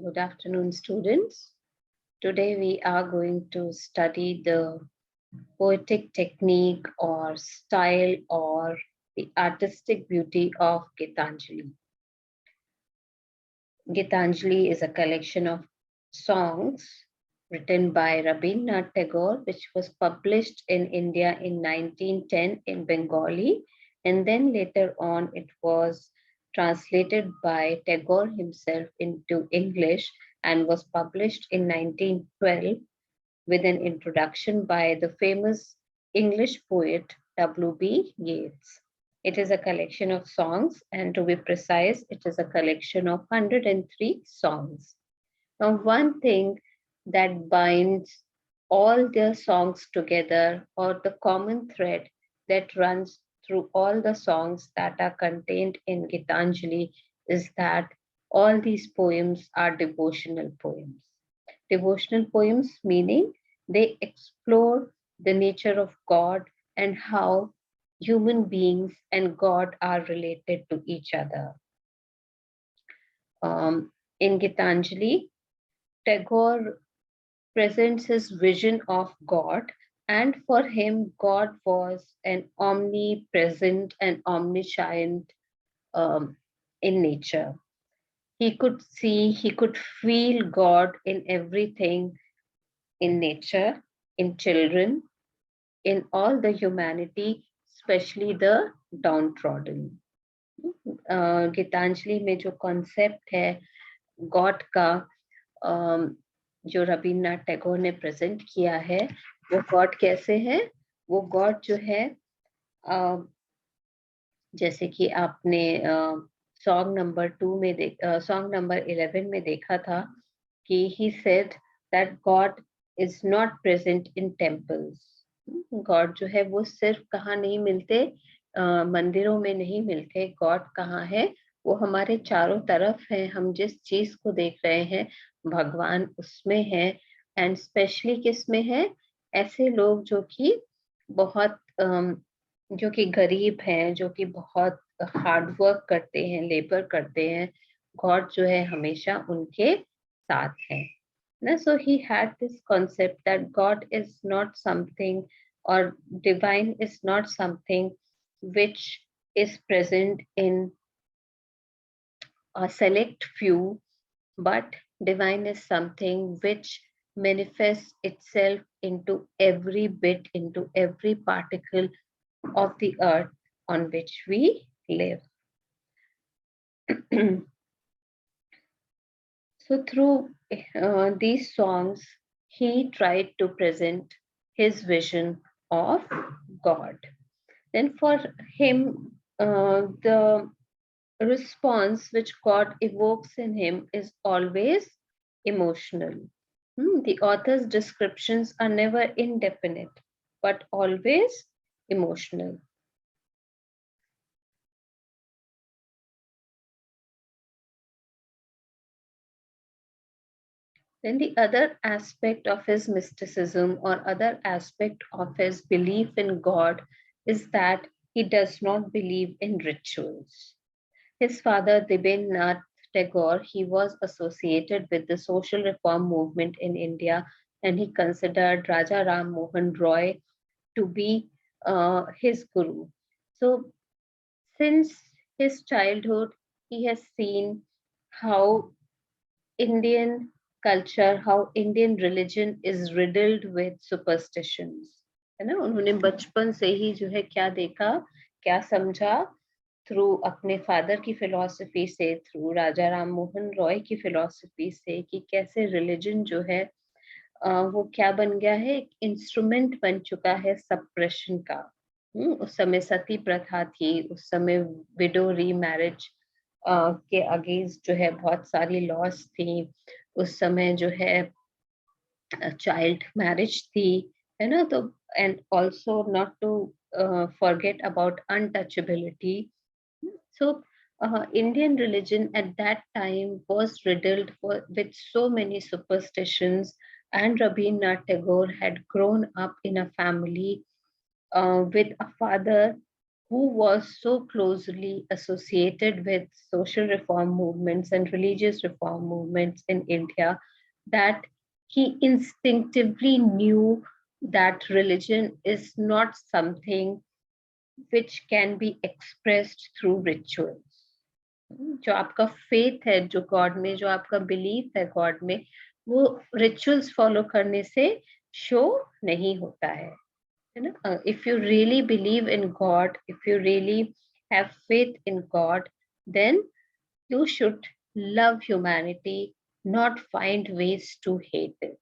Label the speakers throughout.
Speaker 1: Good afternoon, students. Today we are going to study the poetic technique or style or the artistic beauty of Gitanjali. Gitanjali is a collection of songs written by Rabindra Tagore, which was published in India in 1910 in Bengali, and then later on it was translated by Tagore himself into English and was published in 1912 with an introduction by the famous English poet W.B. Yeats. It is a collection of songs, and to be precise, it is a collection of 103 songs. Now, one thing that binds all their songs together, or the common thread that runs through all the songs that are contained in Gitanjali, is that all these poems are devotional poems. Devotional poems meaning they explore the nature of God and how human beings and God are related to each other. In Gitanjali, Tagore presents his vision of God, and for him, God was an omnipresent and omniscient um, in nature. He could see, he could feel God in everything, in nature, in children, in all the humanity, especially the downtrodden. Geetanjali में जो concept है God का जो रविन्द्रनाथ टैगोर ने present किया है वो God कैसे है वो गॉड जो है जैसे कि आपने सॉन्ग नंबर 2 में सॉन्ग नंबर 11 में देखा था कि he said that God is not present in temples God जो है वो सिर्फ कहाँ नहीं मिलते मंदिरों में नहीं मिलते गॉड कहाँ है वो हमारे चारों तरफ है हम जिस चीज को देख रहे हैं भगवान उसमें है एंड स्पेशली किस में है ऐसे लोग जो कि बहुत जो कि गरीब हैं जो कि बहुत हार्ड वर्क करते हैं लेबर करते हैं गॉड जो है हमेशा उनके साथ है ना so he had this concept that God is not something or divine is not something which is present in a select few, but divine is something which manifests itself into every bit, into every particle of the earth on which we live. So through these songs, he tried to present his vision of God. Then for him, the response which God evokes in him is always emotional. The author's descriptions are never indefinite, but always emotional. Then the other aspect of his mysticism or other aspect of his belief in God is that he does not believe in rituals. His father, Nath Tagore, he was associated with the social reform movement in India and he considered Raja Ram Mohan Roy to be his guru. So since his childhood, he has seen how Indian culture, how Indian religion is riddled with superstitions. है ना उन्होंने बचपन से ही जो है क्या देखा क्या समझा थ्रू अपने फादर की फिलॉसफी से थ्रू राजा राम मोहन रॉय की फिलॉसफी से कि कैसे रिलीजन जो है वो क्या बन गया है एक इंस्ट्रूमेंट बन चुका है सप्रेशन का उस समय सती प्रथा थी उस समय विडो री मैरिज के अगेंस्ट जो है बहुत सारी लॉस थी उस समय जो है चाइल्ड मैरिज थी है ना तो and also not to forget about untouchability so Indian religion at that time was riddled with so many superstitions and Rabindra Tagore had grown up in a family with a father who was so closely associated with social reform movements and religious reform movements in India that he instinctively knew that religion is not something which can be expressed through rituals. जो आपका faith है, जो God में, जो आपका belief है God में, वो रिचुअल्स फॉलो करने से शो नहीं होता है ना. If you really believe in God, if you really have faith in God, then you should love humanity, not find ways to hate it.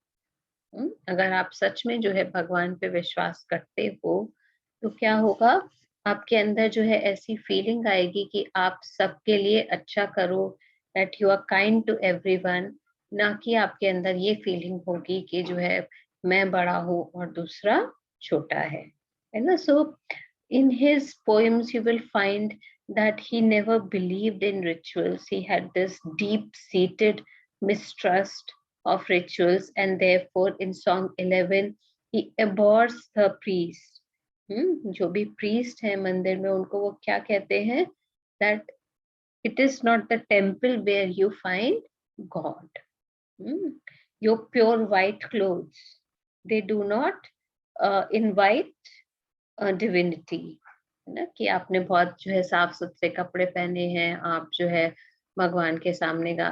Speaker 1: अगर आप सच में जो है भगवान पे विश्वास करते हो तो क्या होगा, आपके अंदर जो है ऐसी फीलिंग आएगी कि आप सबके लिए अच्छा करो, that you are kind to everyone, ना कि आपके अंदर ये फीलिंग होगी कि जो है मैं बड़ा हूँ और दूसरा छोटा है ना. सो in his poems you will find that he never believed in rituals. He had this deep seated mistrust of rituals, and therefore in song 11 he abhors the priest. जो भी priest है मंदिर में उनको वो क्या कहते हैं, that it is not the temple where you find God. Your pure white clothes, they do not invite divinity, है ना, कि आपने बहुत जो है साफ सुथरे कपड़े पहने हैं, आप जो है भगवान के सामने का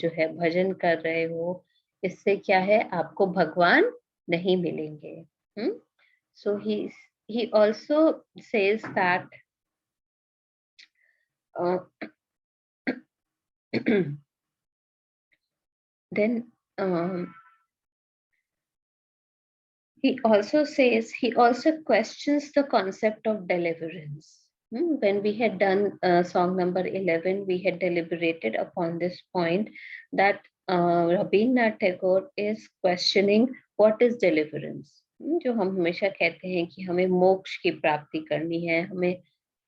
Speaker 1: जो है भजन कर रहे हो, इससे क्या है आपको भगवान नहीं मिलेंगे. सो he also says that then he also questions the concept of deliverance. When we had done song number 11, we had deliberated upon this point that Rabindra Tagore is questioning what is deliverance. जो हम हमेशा कहते हैं कि हमें मोक्ष की प्राप्ति करनी है, हमें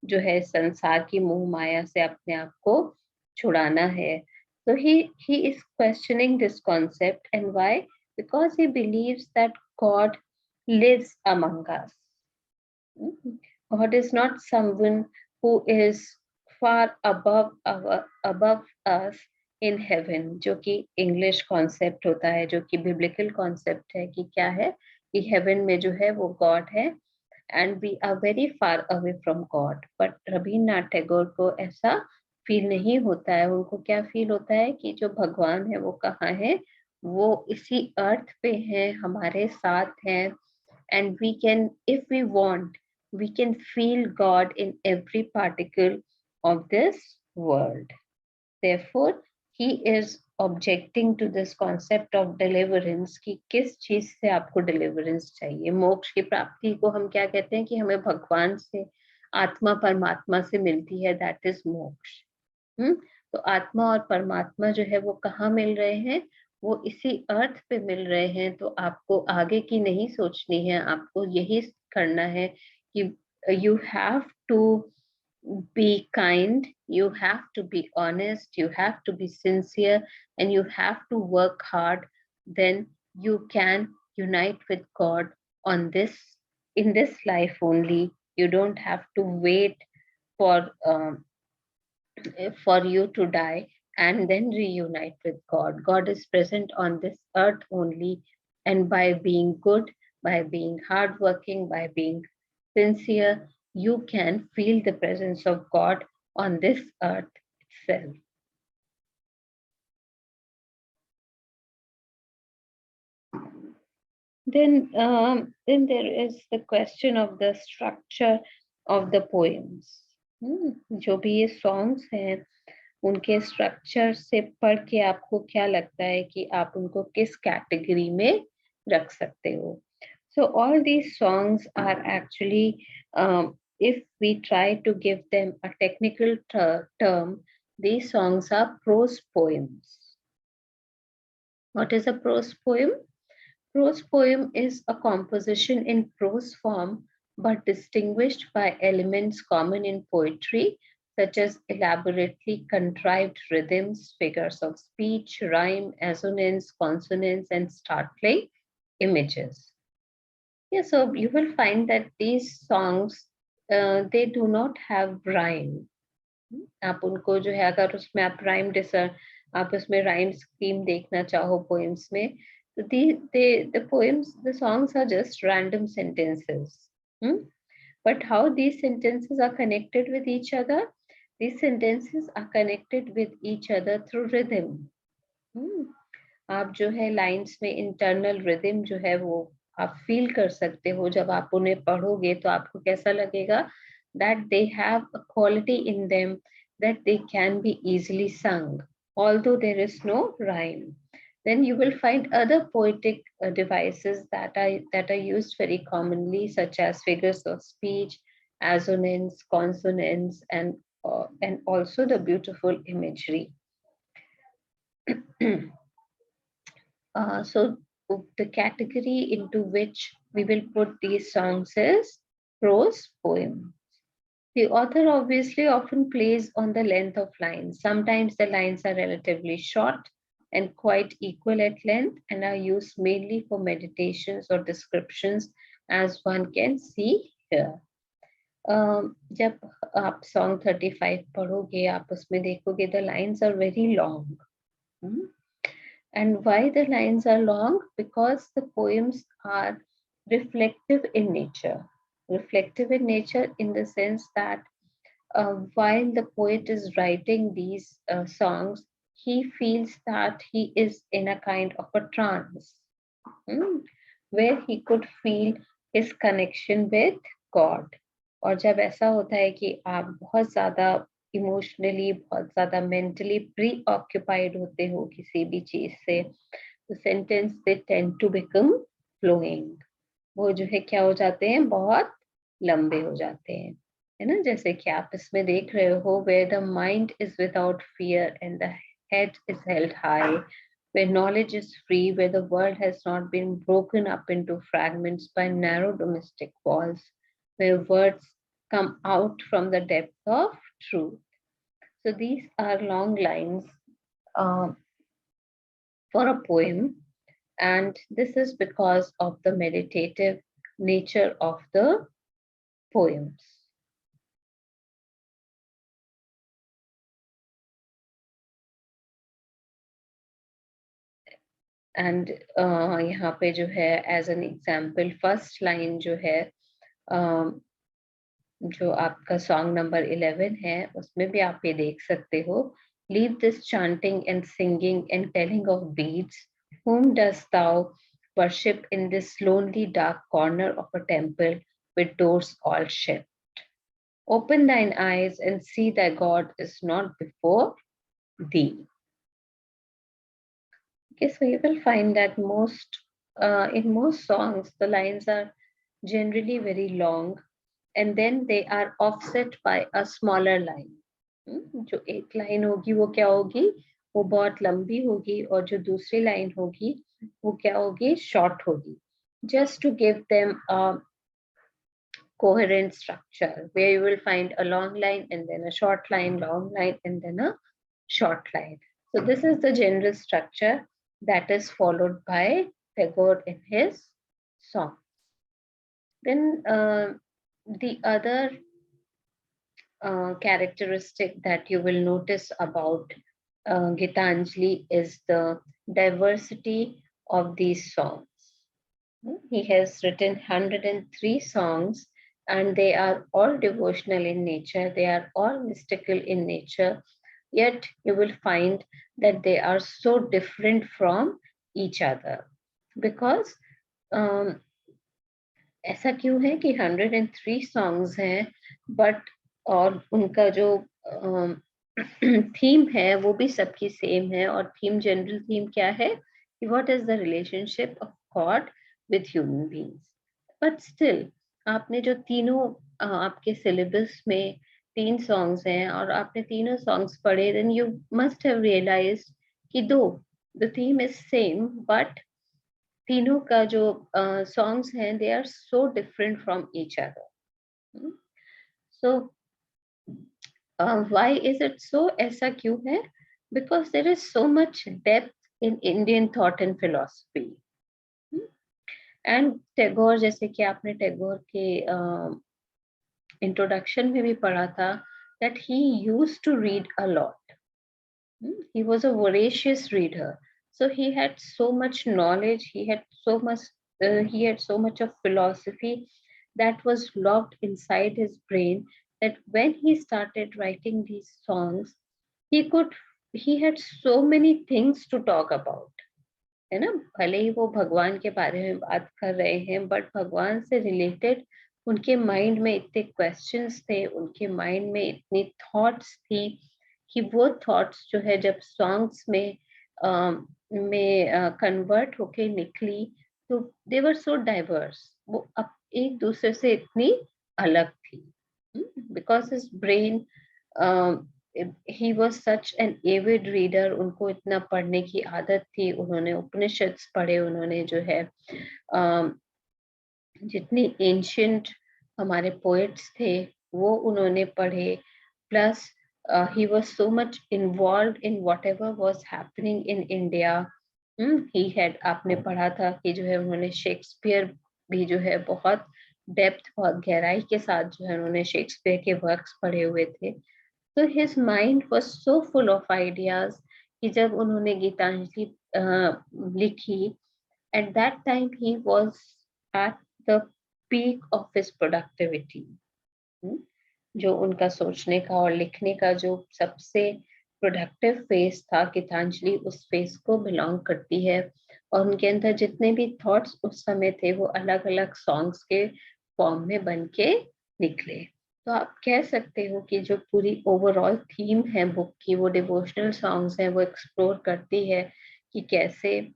Speaker 1: जो है संसार की मोह माया से अपने आप को छुड़ाना है. So he is questioning this concept, and why? Because he believes that God lives among us. God is not someone who is far above us in heaven, जो कि इंग्लिश कॉन्सेप्ट होता है, जो कि बिब्लिकल कॉन्सेप्ट है कि क्या है कि हेवन में जो है वो गॉड है and we are very far away from God. But Rabindranath Tagore को ऐसा फील नहीं होता है. उनको क्या फील होता है कि जो भगवान है वो कहाँ है, वो इसी अर्थ पे है, हमारे साथ है, and we can, if we want, we can feel God in every particle of this world. Therefore he is objecting to this concept of deliverance कि किस चीज से आपको deliverance चाहिए. मोक्ष की प्राप्ति को हम क्या कहते हैं कि हमें भगवान से, आत्मा परमात्मा से मिलती है, that is मोक्ष. तो आत्मा और परमात्मा जो है वो कहाँ मिल रहे हैं, वो इसी अर्थ पे मिल रहे हैं. तो आपको आगे की नहीं सोचनी है, आपको यही करना है कि you have to be kind, you have to be honest, you have to be sincere, and you have to work hard. Then you can unite with God on this, in this life only. You don't have to wait for you to die and then reunite with God. God is present on this earth only, and by being good, by being hardworking, by being sincere, you can feel the presence of God on this earth itself. Then there is the question of the structure of the poems. जो भी ये songs हैं, उनके structure से पढ़ के आपको क्या लगता है कि आप उनको किस कैटेगरी में रख सकते हो. So all these songs are actually, if we try to give them a technical term, these songs are prose poems. What is a prose poem? Prose poem is a composition in prose form, but distinguished by elements common in poetry, such as elaborately contrived rhythms, figures of speech, rhyme, assonance, consonance, and startling images. Yeah, so you will find that these songs they do not have rhyme. आप उनको जो है अगर उसमें आप आप उसमें rhyme scheme देखना चाहो पोएम्स में, तो the poems, the songs are just random sentences. But how these sentences are connected with each other? These sentences are connected with each other through rhythm. आप जो है लाइंस में इंटरनल रिदम जो है वो आप फील कर सकते हो। जब आप उन्हें पढ़ोगे तो आपको कैसा लगेगा? That they have a quality in them that they can be easily sung although there is no rhyme. Then you will find other poetic devices that are used very commonly, such as figures of speech, assonance, consonants, and also the beautiful imagery. So the category into which we will put these songs is prose poem. The author obviously often plays on the length of lines. Sometimes the lines are relatively short and quite equal at length and are used mainly for meditations or descriptions, as one can see here. जब आप song 35 पढ़ोगे, आप उसमें देखोगे the lines are very long. And why the lines are long? Because the poems are reflective in nature. Reflective in nature in the sense that while the poet is writing these songs, he feels that he is in a kind of a trance, where he could feel his connection with God. और जब ऐसा होता है कि आप बहुत ज्यादा emotionally, बहुत ज्यादा मेंटली प्री ऑक्यूपाइड होते हो किसी भी चीज से, तो sentence they tend to become flowing. वो जो है क्या हो जाते हैं? बहुत लंबे हो जाते हैं, है ना? जैसे कि आप इसमें देख रहे हो, where the mind is without fear and the head is held high, where knowledge is free, where the world has not been broken up into fragments by narrow domestic walls, where words come out from the depth of truth. So these are long lines for a poem, and this is because of the meditative nature of the poems. And यहाँ पे जो है as an example first line जो है जो आपका song number 11 है, उसमें भी आप ये देख सकते हो, leave this chanting and singing and telling of beads, whom dost thou worship in this lonely dark corner of a temple with doors all shut? Open thine eyes and see thy God is not before thee. Okay, so you will find that in most songs, the lines are generally very long, and then they are offset by a smaller line. जो एक line होगी वो क्या होगी? वो बहुत लंबी होगी, और जो दूसरी लाइन होगी वो क्या होगी? शॉर्ट होगी. Just to give them a coherent structure, where you will find a long line and then a short line, long line and then a short line. So this is the general structure that is followed by Tagore in his song. Then the other characteristic that you will notice about Gitanjali is the diversity of these songs. He has written 103 songs, and they are all devotional in nature. They are all mystical in nature. Yet you will find that they are so different from each other. Because ऐसा क्यों है कि 103 songs हैं, but और उनका जो theme है वो भी सबकी सेम है, और थीम, जनरल थीम क्या है कि what is the relationship of God with human beings. But still आपने जो तीनों आपके सिलेबस में 3 सॉन्ग्स हैं और आपने तीनों सॉन्ग्स पढ़े, then you must have realized कि though the theme is same, but तीनों का जो सॉन्ग्स हैं they are so different from each other. So why is it so? ऐसा क्यों है? Because there is so much depth in Indian thought and philosophy. And Tagore, जैसे कि आपने टैगोर के इंट्रोडक्शन में भी पढ़ा था that he used to read a lot. He was a voracious reader, so he had so much knowledge, he had so much of philosophy that was locked inside his brain, that when he started writing these songs, he could he had so many things to talk about, है ना. भले ही वो भगवान के बारे में बात कर रहे हैं, बट भगवान से रिलेटेड उनके माइंड में इतने क्वेश्चंस थे, उनके माइंड में इतनी थॉट्स थी कि वो थॉट्स जो है जब सॉन्ग्स में कन्वर्ट होके निकली, तो दे वर सो डाइवर्स. वो अब एक दूसरे से इतनी अलग थी, because his brain, he was such an avid reader. उनको इतना पढ़ने की आदत थी, उन्होंने उपनिषद्स पढ़े, उन्होंने जो है जितनी एंशियंट हमारे पोएट्स थे वो उन्होंने पढ़े. Plus he was so much involved in whatever was happening in India. He had, आपने पढ़ा था कि जो है उन्होंने शेक्सपियर भी जो है बहुत डेप्थ, बहुत गहराई के साथ जो है उन्होंने शेक्सपियर के वर्क्स पढ़े हुए थे. So his mind was so full of ideas कि जब उन्होंने गीतांजलि लिखी, at that time he was at the peak of his productivity. जो उनका सोचने का और लिखने का जो सबसे प्रोडक्टिव फेज था, गीतांजलि उस फेज को बिलोंग करती है. और उनके अंदर जितने भी थॉट्स उस समय थे वो अलग अलग सॉन्ग्स के फॉर्म में बन के निकले. तो आप कह सकते हो कि जो पूरी ओवरऑल थीम है बुक की, वो डिवोशनल सॉन्ग्स हैं, वो एक्सप्लोर करती है कि कैसे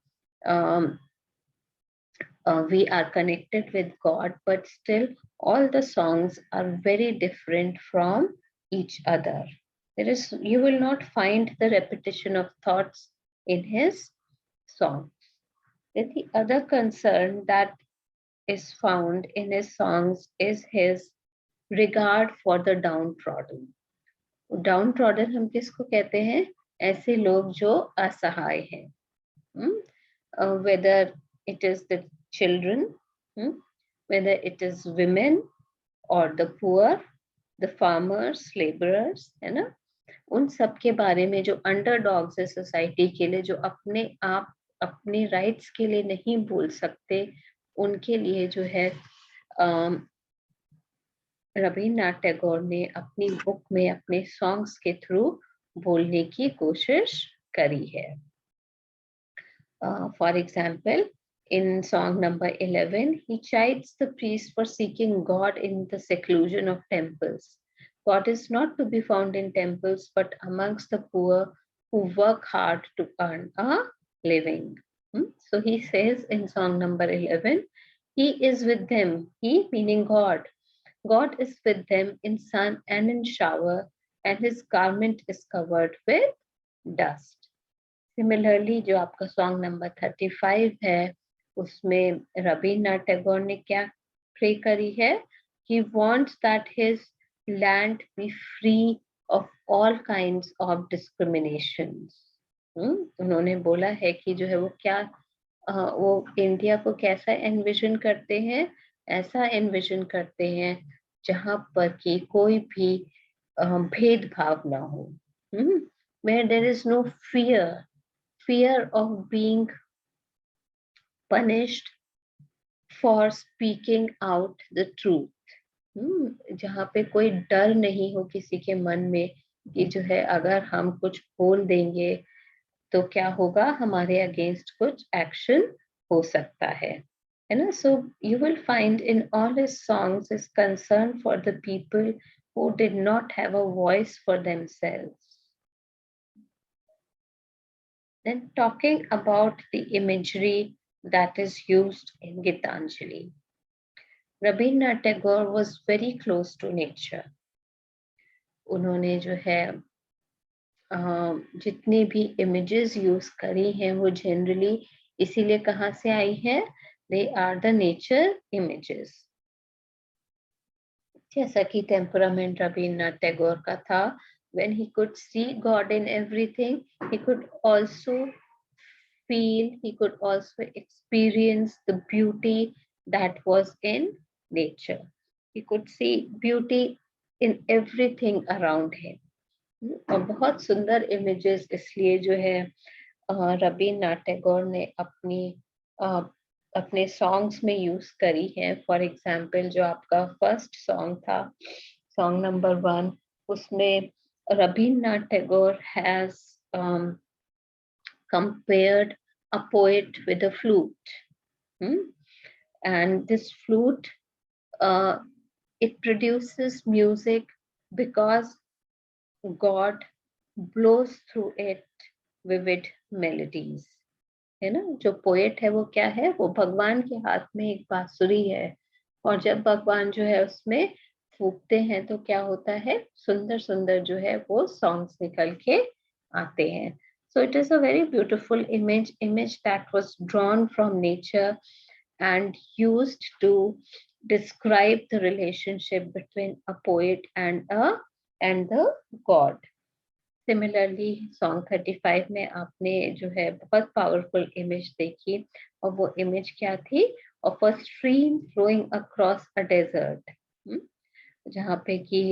Speaker 1: we are connected with God, but still all the songs are very different from each other. You will not find the repetition of thoughts in his songs. The other concern that is found in his songs is his regard for the downtrodden. Downtrodden हम किसको कहते हैं? ऐसे लोग जो असहाय हैं. Whether it is the children, whether it is women or the poor, the farmers, laborers, है ना. उन सब के बारे में जो अंडरडॉग्स है सोसाइटी के लिए, जो अपने आप अपने राइट्स के लिए नहीं बोल सकते, उनके लिए जो है रविन्द्रनाथ टैगोर ने अपनी बुक में अपने सॉन्ग्स के थ्रू बोलने की कोशिश करी है. For example, in song number 11, he chides the priest for seeking God in the seclusion of temples. God is not to be found in temples, but amongst the poor who work hard to earn a living. So he says in song number 11, he is with them, he meaning God. God is with them in sun and in shower, and his garment is covered with dust. Similarly, जो आपका song number 35 है, उसमें रविन्द्रनाथ टैगोर ने क्या pray करी है? He wants that his land be free of all kinds of discriminations. उन्होंने बोला है कि जो है वो क्या, वो इंडिया को कैसा एनविजन करते हैं? ऐसा एनविजन करते हैं जहां पर कि कोई भी भेदभाव ना हो. Where there is no fear of being punished for speaking out the truth. जहाँ पे कोई डर नहीं हो किसी के मन में कि जो है अगर हम कुछ बोल देंगे तो क्या होगा, हमारे अगेंस्ट कुछ एक्शन हो सकता है ना. So you will find in all his songs his concern for the people who did not have a voice for themselves. Then talking about the imagery that is used in Gitanjali. Rabindra Tagore was very close to nature. उन्होंने जो है जितनी भी images use करी हैं वो generally इसीलिए कहाँ से आई हैं? They are the nature images. जैसा कि temperament रविन्द्रनाथ टैगोर का था, when he could see God in everything, he could also feel, he could also experience the beauty that was in nature. He could see beauty in everything around him. और बहुत सुंदर images इसलिए जो है रबीन्द्रनाथ टैगोर ने अपने सॉन्ग्स में use करी है. फॉर एग्जाम्पल जो आपका फर्स्ट सॉन्ग था, सॉन्ग नंबर 1, उसमें Rabindranath Tagore has compared a poet with a flute. And this flute, it produces music because God blows through it vivid melodies. है ना. जो पोएट है वो क्या है, वो भगवान के हाथ में एक बांसुरी है, और जब भगवान जो है उसमें फूकते हैं तो क्या होता है, सुंदर सुंदर जो है वो सॉन्ग्स निकल के आते हैं. So it is a very beautiful image that was drawn from nature and used to describe the relationship between a poet and the god. Similarly, song 35 में आपने जो है बहुत पावरफुल इमेज देखी, और वो इमेज क्या थी, of a stream flowing across a desert, जहाँ पे कि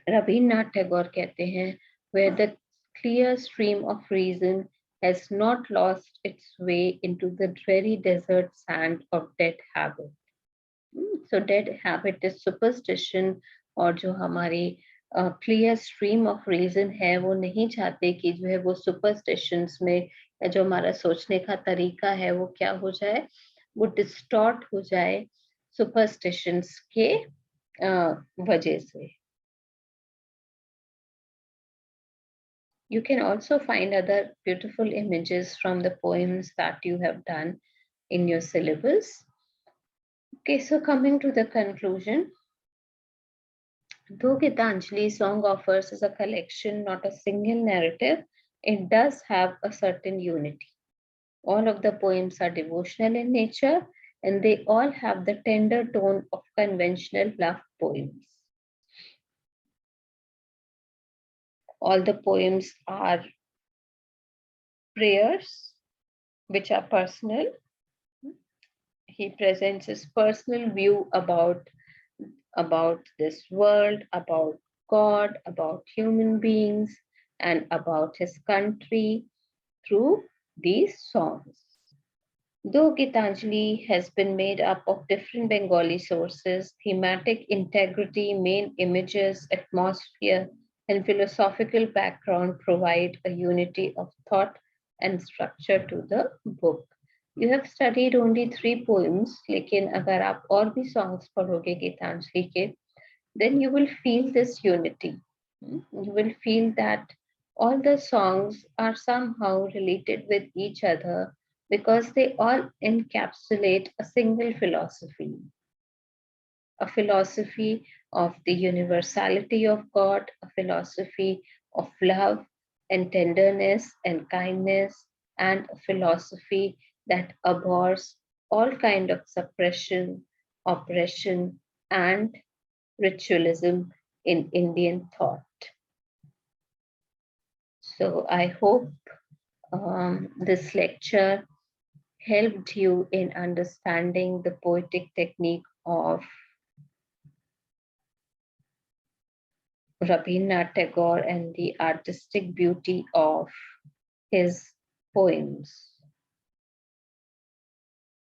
Speaker 1: रविन्द्रनाथ टैगोर कहते हैं, where the clear stream of reason has not lost its way into the dreary desert sand of dead habit. So dead habit is superstition, और जो हमारी clear stream of reason है वो नहीं चाहते कि जो है वो सुपरस्टिशंस में, या जो हमारा सोचने का तरीका है वो क्या हो जाए, वो डिस्टॉर्ट हो जाए सुपरस्टिशंस के वजह से. You can also find other beautiful images from the poems that you have done in your syllabus. Okay, so coming to the conclusion, though Gitanjali song offers as a collection, not a single narrative, it does have a certain unity. All of the poems are devotional in nature, and they all have the tender tone of conventional love poems. All the poems are prayers which are personal. He presents his personal view about this world, about God, about human beings, and about his country through these songs. Though Gitanjali has been made up of different Bengali sources, thematic integrity, main images, atmosphere, and philosophical background provide a unity of thought and structure to the book. You have studied only 3 poems, लेकिन अगर आप और भी songs पढ़ोगे गीतांजलि के, then you will feel this unity. You will feel that all the songs are somehow related with each other because they all encapsulate a single philosophy. A philosophy of the universality of God, a philosophy of love and tenderness and kindness, and a philosophy that abhors all kind of suppression, oppression, and ritualism in Indian thought. So I hope this lecture helped you in understanding the poetic technique of Rabindra Tagore and the artistic beauty of his poems.